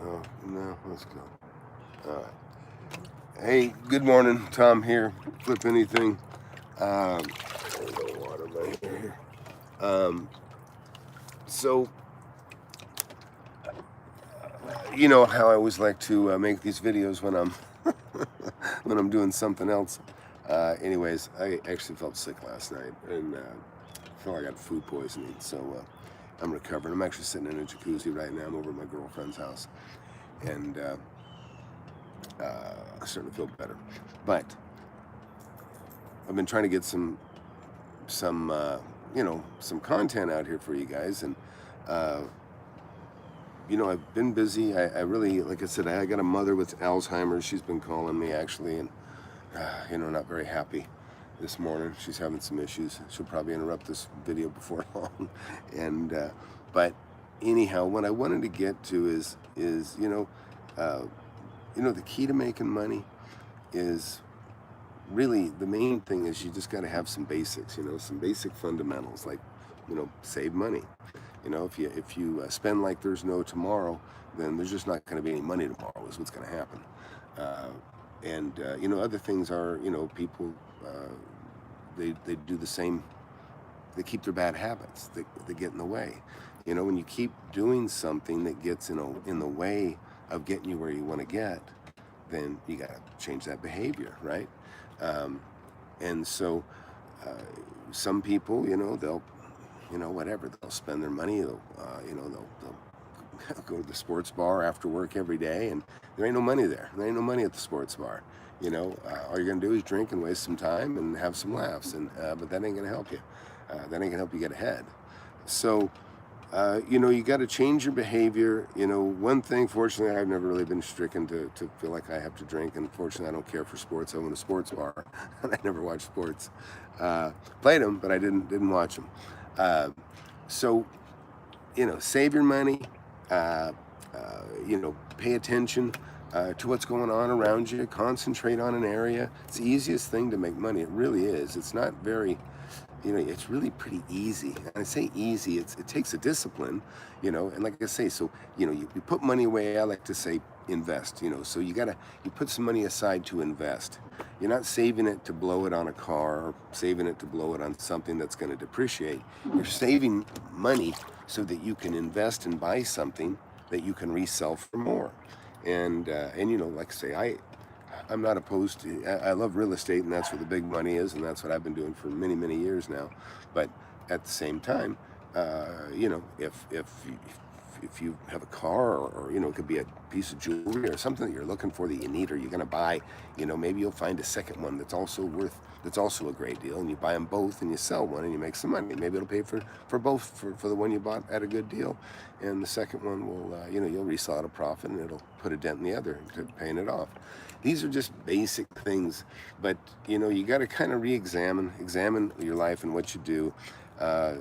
Oh, no, let's go. All right. Hey, good morning. Tom here. Flip anything. A little water right here. Um, so, you know how I always like to make these videos when I'm when I'm doing something else. Anyways, I actually felt sick last night and I feel like I got food poisoning. So I'm recovering. I'm actually sitting in a jacuzzi right now. I'm over at my girlfriend's house, and starting to feel better. But I've been trying to get some some content out here for you guys, and I've been busy. I really, like I said, I got a mother with Alzheimer's. She's been calling me actually, and not very happy this morning. She's having some issues. She'll probably interrupt this video before long, and but anyhow, what I wanted to get to is the key to making money is really the main thing is you just got to have some basics, some basic fundamentals like, save money. If you spend like there's no tomorrow, then there's just not going to be any money tomorrow is what's going to happen. Other things are, people, they do the same. They keep their bad habits. They get in the way. When you keep doing something that gets in the way of getting you where you want to get, then you got to change that behavior, right? And so some people, they'll, whatever, they'll spend their money, they'll go to the sports bar after work every day, and there ain't no money there. There ain't no money at the sports bar. All you're gonna do is drink and waste some time and have some laughs, and but that ain't gonna help you. That ain't gonna help you get ahead. So you got to change your behavior. One thing, fortunately, I've never really been stricken to feel like I have to drink. And fortunately, I don't care for sports. I own a sports bar, and I never watch sports. Played them, but I didn't watch them. So, save your money. Pay attention to what's going on around you. Concentrate on an area. It's the easiest thing to make money. It really is. It's not very... it's really pretty easy. And I say easy, it takes a discipline, and like I say, so, you put money away. I like to say invest, so you put some money aside to invest. You're not saving it to blow it on a car or saving it to blow it on something that's going to depreciate. You're saving money so that you can invest and buy something that you can resell for more. And like I say, I'm not opposed to, I love real estate, and that's where the big money is, and that's what I've been doing for many, many years now. But at the same time, if you have a car, or it could be a piece of jewelry or something that you're looking for that you need or you're going to buy, maybe you'll find a second one that's also a great deal, and you buy them both and you sell one and you make some money. Maybe it'll pay for both, for the one you bought at a good deal, and the second one will, you'll resell at a profit, and it'll put a dent in the other to paying it off. These are just basic things, but you got to kind of examine your life and what you do. I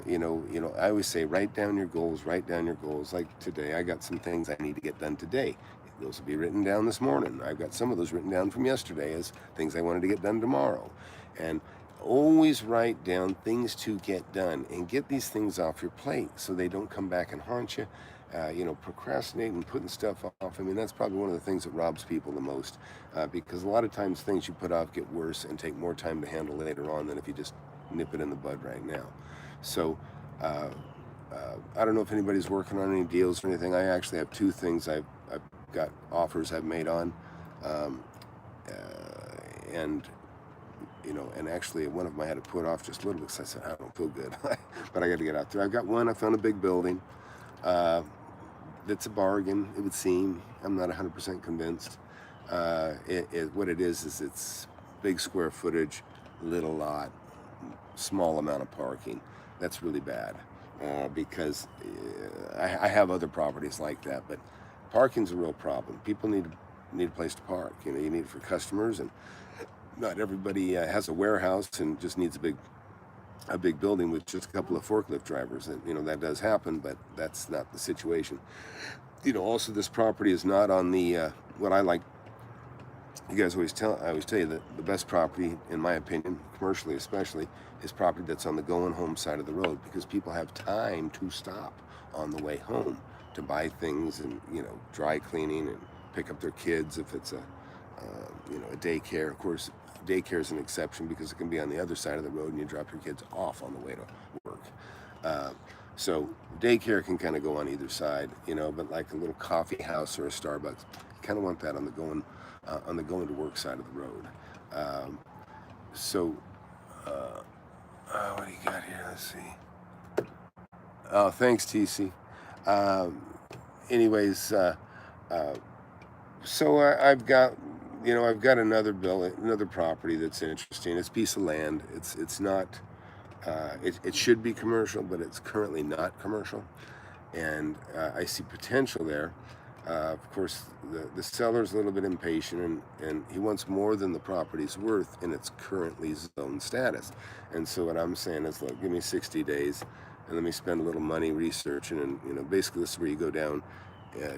always say, write down your goals. Like today, I got some things I need to get done today. Those will be written down this morning. I've got some of those written down from yesterday as things I wanted to get done tomorrow. And always write down things to get done and get these things off your plate so they don't come back and haunt you. Procrastinating, putting stuff off. I mean, that's probably one of the things that robs people the most, because a lot of times things you put off get worse and take more time to handle later on than if you just nip it in the bud right now. So I don't know if anybody's working on any deals or anything. I actually have two things I've got offers I've made on, and actually one of them I had to put off just a little because I said I don't feel good, but I got to get out there. I've got one. I found a big building. That's a bargain, it would seem. I'm not 100% convinced. What it is it's big square footage, little lot, small amount of parking. That's really bad, because I have other properties like that, but parking's a real problem. People need a place to park. You need it for customers, and not everybody has a warehouse and just needs a big building with just a couple of forklift drivers. And that does happen, but that's not the situation. Also, this property is not on the what I like. I always tell you that the best property, in my opinion, commercially especially, is property that's on the going home side of the road, because people have time to stop on the way home. to buy things and, dry cleaning and pick up their kids if it's a daycare. Of course, daycare is an exception because it can be on the other side of the road and you drop your kids off on the way to work. So daycare can kind of go on either side, but like a little coffee house or a Starbucks, you kind of want that on the going to work side of the road. What do you got here? Let's see. Oh, thanks, TC. Anyways, so I've got another property that's interesting. It's a piece of land. It's not. It should be commercial, but it's currently not commercial, and I see potential there. Of course, the seller's a little bit impatient, and he wants more than the property's worth in its currently zoned status. And so what I'm saying is, look, give me 60 days, and let me spend a little money researching. And basically, this is where you go down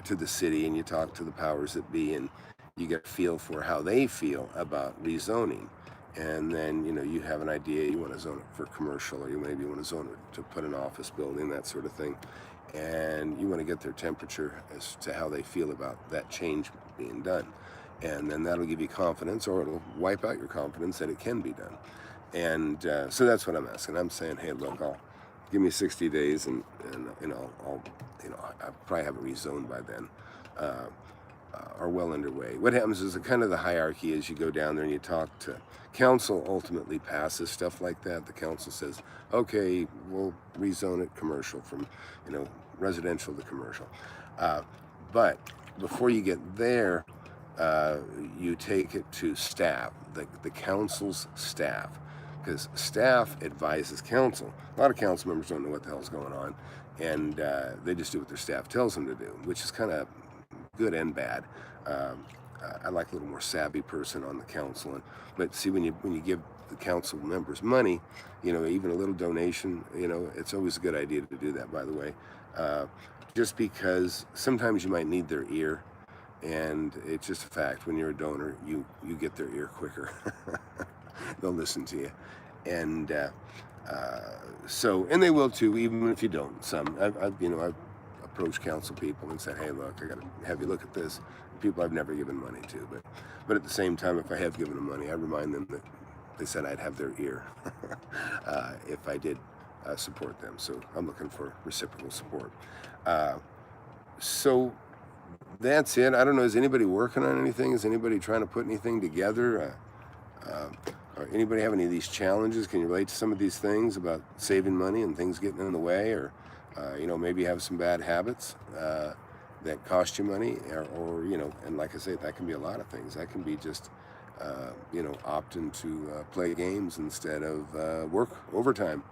to the city and you talk to the powers that be, and you get a feel for how they feel about rezoning. And then, you have an idea, you want to zone it for commercial, or you maybe want to zone it to put an office building, that sort of thing. And you want to get their temperature as to how they feel about that change being done. And then that'll give you confidence, or it'll wipe out your confidence that it can be done. And so that's what I'm asking. I'm saying, hey, look, give me 60 days, and I'll probably have it rezoned by then. Are well underway. What happens is the hierarchy is you go down there and you talk to council. Ultimately passes stuff like that. The council says, okay, we'll rezone it commercial from residential to commercial. But before you get there, you take it to staff, the council's staff, because staff advises council. A lot of council members don't know what the hell's going on, and they just do what their staff tells them to do, which is kind of good and bad. I like a little more savvy person on the council, but see, when you give the council members money, even a little donation, it's always a good idea to do that, by the way, just because sometimes you might need their ear, and it's just a fact. When you're a donor, you get their ear quicker. They'll listen to you, and and they will too, even if you don't. I've approached council people and said, hey, look, I got to have you look at this. People I've never given money to, but at the same time, if I have given them money, I remind them that they said I'd have their ear if I did support them. So I'm looking for reciprocal support. So that's it. I don't know, is anybody working on anything? Is anybody trying to put anything together? Or anybody have any of these challenges? Can you relate to some of these things about saving money and things getting in the way, or maybe you have some bad habits that cost you money, or and like I say, that can be a lot of things. That can be just opting to play games instead of work overtime.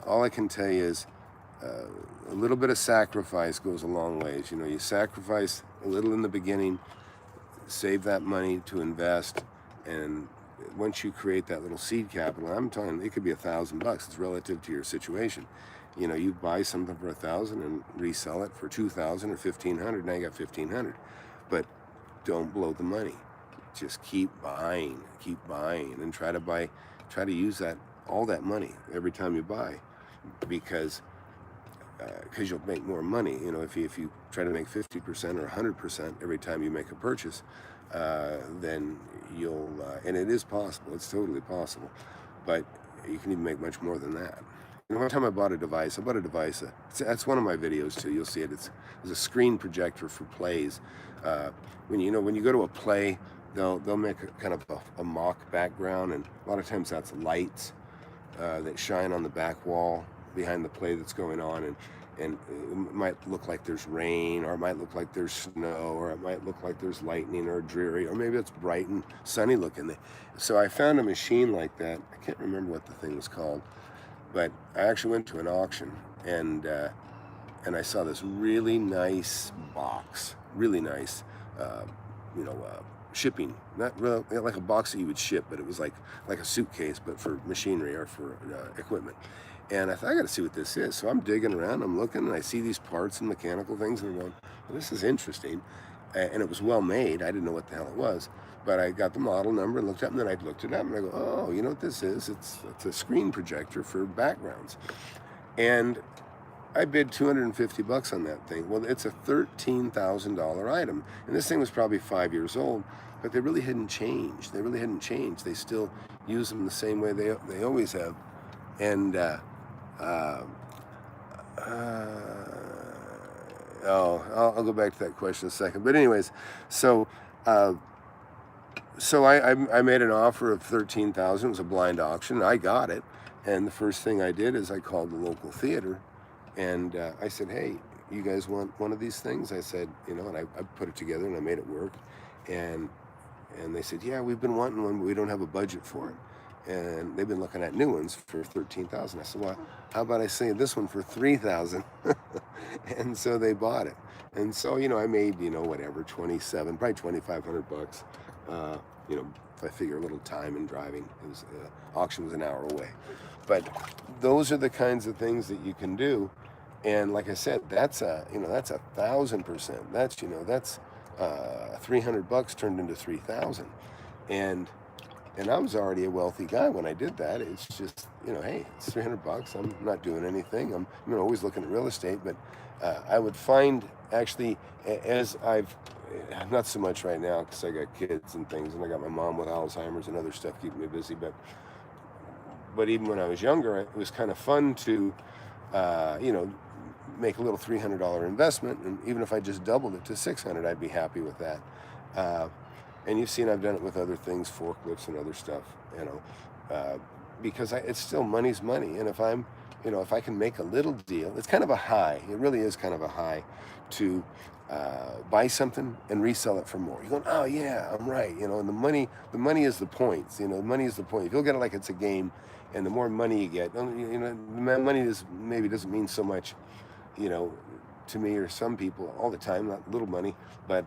All I can tell you is a little bit of sacrifice goes a long ways. You sacrifice a little in the beginning, save that money to invest, and once you create that little seed capital, I'm telling you, it could be $1,000. It's relative to your situation. You buy something for $1,000 and resell it for $2,000 or $1,500. Now you got $1,500, but don't blow the money. Just keep buying, and try to use all that money every time you buy, because you'll make more money. If you try to make 50% or 100% every time you make a purchase, then you'll, and it is possible, it's totally possible, but you can even make much more than that. One time I bought a device, that's one of my videos too, you'll see it, it's a screen projector for plays. When you go to a play, they'll make a kind of a mock background, and a lot of times that's lights that shine on the back wall behind the play that's going on, and it might look like there's rain, or it might look like there's snow, or it might look like there's lightning, or dreary, or maybe it's bright and sunny looking. So I found a machine like that. I can't remember what the thing was called, but I actually went to an auction, and I saw this really nice box, really nice, shipping, not really like a box that you would ship, but it was like a suitcase, but for machinery or for equipment. And I thought, I got to see what this is. So I'm digging around, I'm looking, and I see these parts and mechanical things, and I'm going, well, this is interesting. And it was well made. I didn't know what the hell it was, but I got the model number and looked up, and then I looked it up, and I go, oh, you know what this is? It's a screen projector for backgrounds. And I bid $250 on that thing. Well, it's a $13,000 item, and this thing was probably 5 years old, but they really hadn't changed. They really hadn't changed. They still use them the same way they always have. And uh, I'll go back to that question in a second. But anyways, so I made an offer of $13,000. It was a blind auction. I got it, and the first thing I did is I called the local theater, and I said, "Hey, you guys want one of these things?" I said, and I put it together and I made it work, and they said, "Yeah, we've been wanting one, but we don't have a budget for it." And they've been looking at new ones for $13,000. I said, "Well, how about I say this one for $3,000?" And so they bought it. And so, I made, whatever, 27, probably $2,500. If I figure a little time in driving, it was auction was an hour away. But those are the kinds of things that you can do. And like I said, that's a 1,000%. That's $300 turned into 3,000. And I was already a wealthy guy when I did that. It's just, hey, it's $300. I'm not doing anything. I'm always looking at real estate, but I would find actually, as not so much right now because I got kids and things, and I got my mom with Alzheimer's and other stuff keeping me busy. But even when I was younger, it was kind of fun to, make a little $300 investment, and even if I just doubled it to $600, I'd be happy with that. And you've seen I've done it with other things, forklifts and other stuff, because it's still money's money. And if if I can make a little deal, it's kind of a high. It really is kind of a high to buy something and resell it for more. You're going, oh yeah, I'm right. And the money is the points. The money is the point. If you look at it like it's a game, and the more money you get, money maybe doesn't mean so much, to me or some people all the time. Not little money, but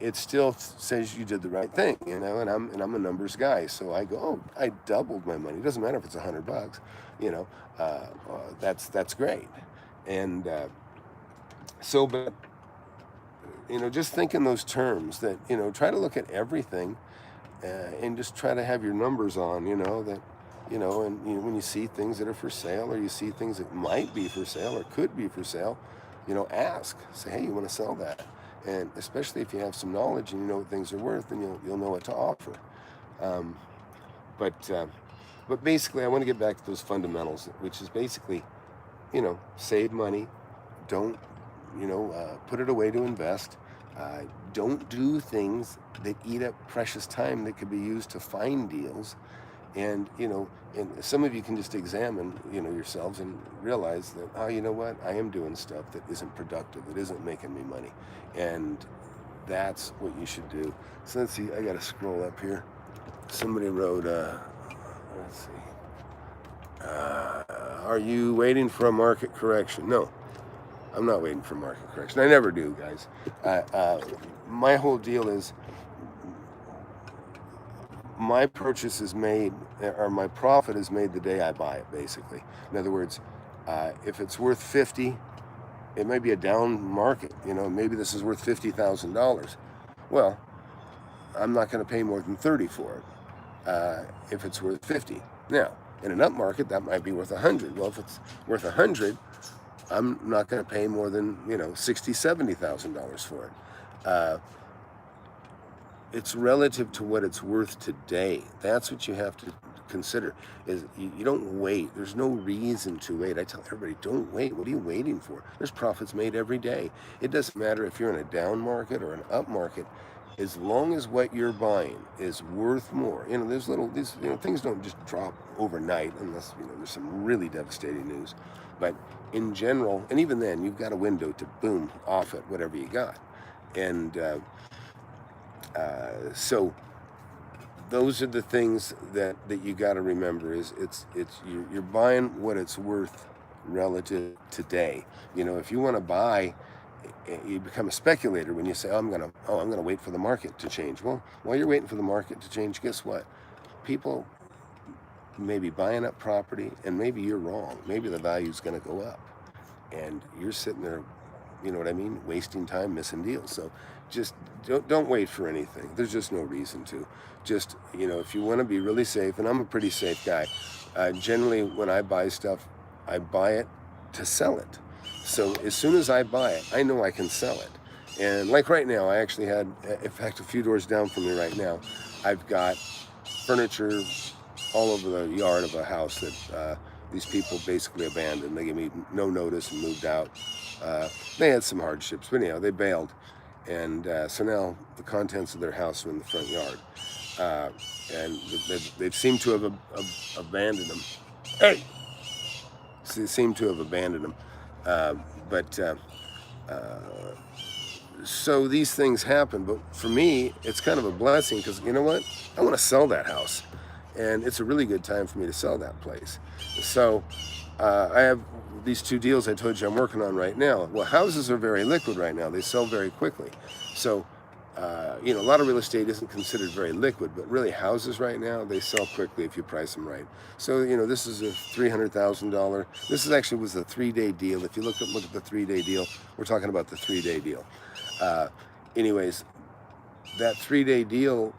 it still says you did the right thing, and I'm a numbers guy, so I go, oh, I doubled my money. It doesn't matter if it's $100, that's great. And but just think in those terms that try to look at everything, and just try to have your numbers on, that when you see things that are for sale, or you see things that might be for sale or could be for sale, ask, say, hey, you want to sell that? And especially if you have some knowledge and you know what things are worth, then you'll know what to offer. But basically, I want to get back to those fundamentals, which is basically, save money, don't, put it away to invest. Don't do things that eat up precious time that could be used to find deals. And and some of you can just examine yourselves and realize that, oh, you know what, I am doing stuff that isn't productive, that isn't making me money, and that's what you should do. So let's see, I gotta scroll up here. Somebody wrote, let's see, are you waiting for a market correction? No, I'm not waiting for market correction. I never do, guys. My whole deal is, my purchase is made, or my profit is made the day I buy it, basically. In other words, if it's worth 50, it may be a down market. Maybe this is worth $50,000. Well, I'm not going to pay more than 30 for it if it's worth 50. Now, in an up market, that might be worth 100. Well, if it's worth 100, I'm not going to pay more than $60,000, $70,000 for it. It's relative to what it's worth today. That's what you have to consider. Is you don't wait. There's no reason to wait. I tell everybody, don't wait. What are you waiting for? There's profits made every day. It doesn't matter if you're in a down market or an up market, as long as what you're buying is worth more. These things don't just drop overnight unless there's some really devastating news. But in general, and even then, you've got a window to boom off it, whatever you got, and. So those are the things that you got to remember. Is you're buying what it's worth relative today. If you want to buy, you become a speculator when you say, I'm gonna wait for the market to change. Well, while you're waiting for the market to change, guess what? People may be buying up property, and maybe you're wrong. Maybe the value's going to go up, and you're sitting there, wasting time, missing deals. So just don't wait for anything. There's just no reason to. Just, if you want to be really safe, and I'm a pretty safe guy, generally when I buy stuff, I buy it to sell it. So as soon as I buy it, I know I can sell it. And like right now, I actually had, in fact, a few doors down from me right now, I've got furniture all over the yard of a house that these people basically abandoned. They gave me no notice and moved out. They had some hardships, but anyhow, they bailed. And so now the contents of their house are in the front yard. And they seem to have abandoned them. Hey! So they seem to have abandoned them. So these things happen, but for me, it's kind of a blessing because you know what? I want to sell that house, and it's a really good time for me to sell that place. So I have these two deals I told you I'm working on right now. Well, houses are very liquid right now. They sell very quickly. So, a lot of real estate isn't considered very liquid, but really houses right now, they sell quickly if you price them right. So, this is a $300,000. This actually was a 3-day deal. If you look at the 3-day deal, we're talking about the 3-day deal. Anyways, that 3-day deal,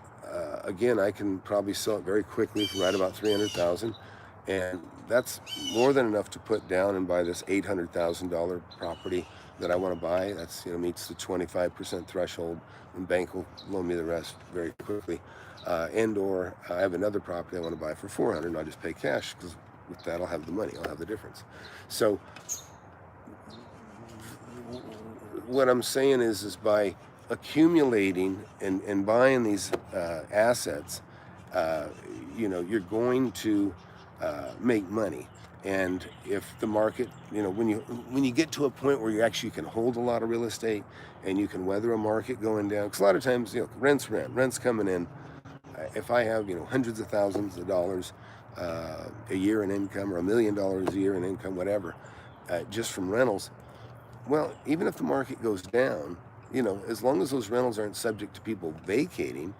again, I can probably sell it very quickly for right about $300,000, and that's more than enough to put down and buy this $800,000 property that I want to buy. That's meets the 25% threshold, and bank will loan me the rest very quickly. And/or I have another property I want to buy for $400,000, and I'll just pay cash because with that I'll have the money. I'll have the difference. So what I'm saying is by accumulating and buying these assets, you're going to make money. And if the market, when you get to a point where you actually can hold a lot of real estate and you can weather a market going down, because a lot of times, rent's coming in. If I have, hundreds of thousands of dollars a year in income, or $1 million a year in income, whatever, just from rentals, well, even if the market goes down, as long as those rentals aren't subject to people vacating,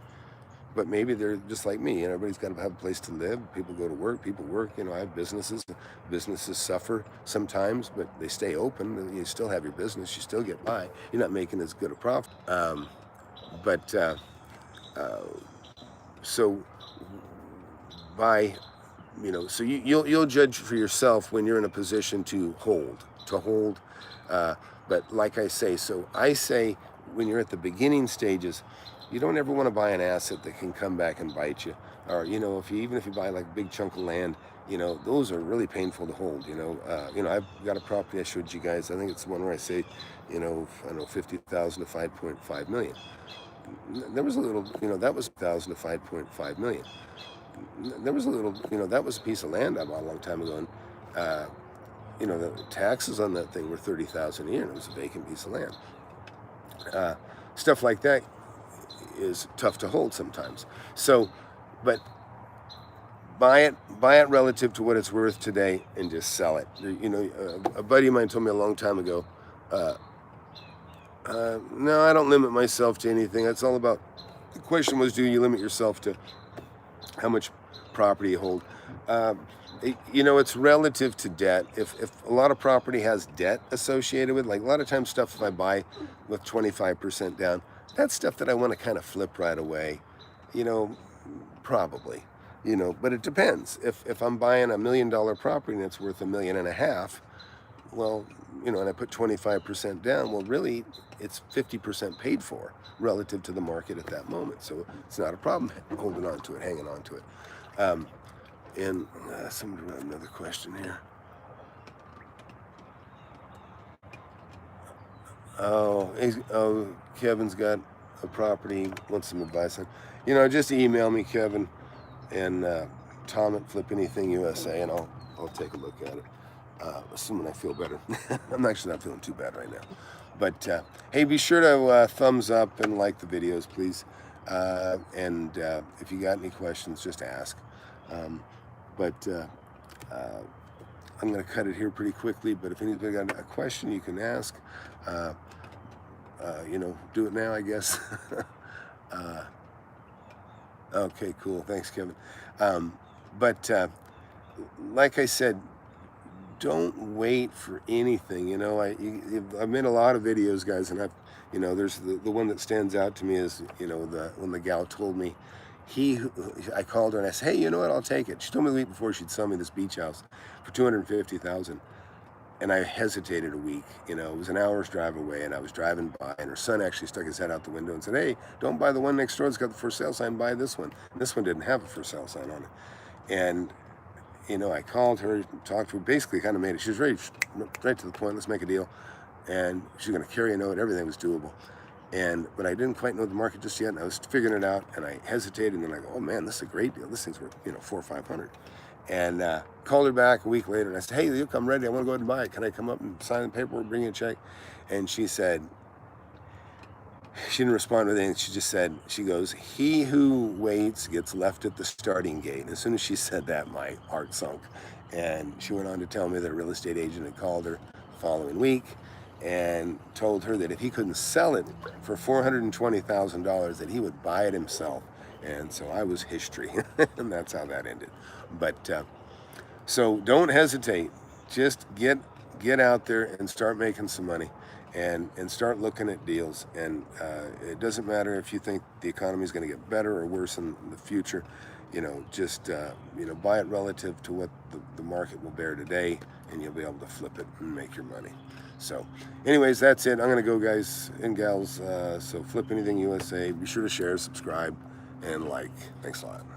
but maybe they're just like me, everybody's got to have a place to live. People go to work, people work, I have businesses. Businesses suffer sometimes, but they stay open. You still have your business, you still get by. You're not making as good a profit. So you'll judge for yourself when you're in a position to hold. But like I say, when you're at the beginning stages, you don't ever want to buy an asset that can come back and bite you. Or, even if you buy like a big chunk of land, those are really painful to hold. I've got a property I showed you guys. I think it's the one where I say, I don't know, 50,000 to 5.5 million. There was a little, that was 1,000 to 5.5 million. There was a little, that was a piece of land I bought a long time ago. And, the taxes on that thing were $30,000 a year, and it was a vacant piece of land. Stuff like that is tough to hold sometimes. So, but buy it relative to what it's worth today, and just sell it. A buddy of mine told me a long time ago, no, I don't limit myself to anything. That's all about, the question was, do you limit yourself to how much property you hold? It's relative to debt. If a lot of property has debt associated with, like a lot of times stuff if I buy with 25% down, that's stuff that I want to kind of flip right away, probably, but it depends. If I'm buying $1 million property and it's worth $1.5 million, well, and I put 25% down, well, really, it's 50% paid for relative to the market at that moment. So it's not a problem holding on to it, hanging on to it. And somebody wrote another question here. Kevin's got a property, wants some advice on. Just email me, Kevin, and Tom at FlipAnythingUSA, and I'll take a look at it. Assuming I feel better. I'm actually not feeling too bad right now. But hey, be sure to thumbs up and like the videos, please. And if you got any questions, just ask. I'm going to cut it here pretty quickly, but if anybody got a question, you can ask. Do it now, I guess. Okay, cool. Thanks, Kevin. Like I said, don't wait for anything. I've made a lot of videos, guys, and there's the one that stands out to me is, when the gal told me, I called her and I said, hey, you know what, I'll take it. She told me the week before she'd sell me this beach house for $250,000. and I hesitated a week. It was an hour's drive away, and I was driving by, and her son actually stuck his head out the window and said, "Hey, don't buy the one next door that's got the for sale sign, buy this one." And this one didn't have a for sale sign on it. And I called her, talked to her, basically kind of made it. She was right to the point. Let's make a deal. And she was going to carry a note. Everything was doable. But I didn't quite know the market just yet. And I was figuring it out. And I hesitated. And then I go, "Oh man, this is a great deal. This thing's worth, $400 or $500." And called her back a week later. And I said, "Hey, look, I'm ready. I want to go ahead and buy it. Can I come up and sign the paperwork, bring you a check?" And she said, she didn't respond with anything. She just said, she goes, "He who waits gets left at the starting gate." And as soon as she said that, my heart sunk. And she went on to tell me that a real estate agent had called her the following week and told her that if he couldn't sell it for $420,000, that he would buy it himself. And so I was history. And that's how that ended. But so don't hesitate. Just get out there and start making some money. And start looking at deals. And it doesn't matter if you think the economy is going to get better or worse in the future. Just buy it relative to what the market will bear today, and you'll be able to flip it and make your money. So anyways, that's it. I'm going to go, guys and gals. So FlipAnythingUSA. Be sure to share, subscribe, and like. Thanks a lot.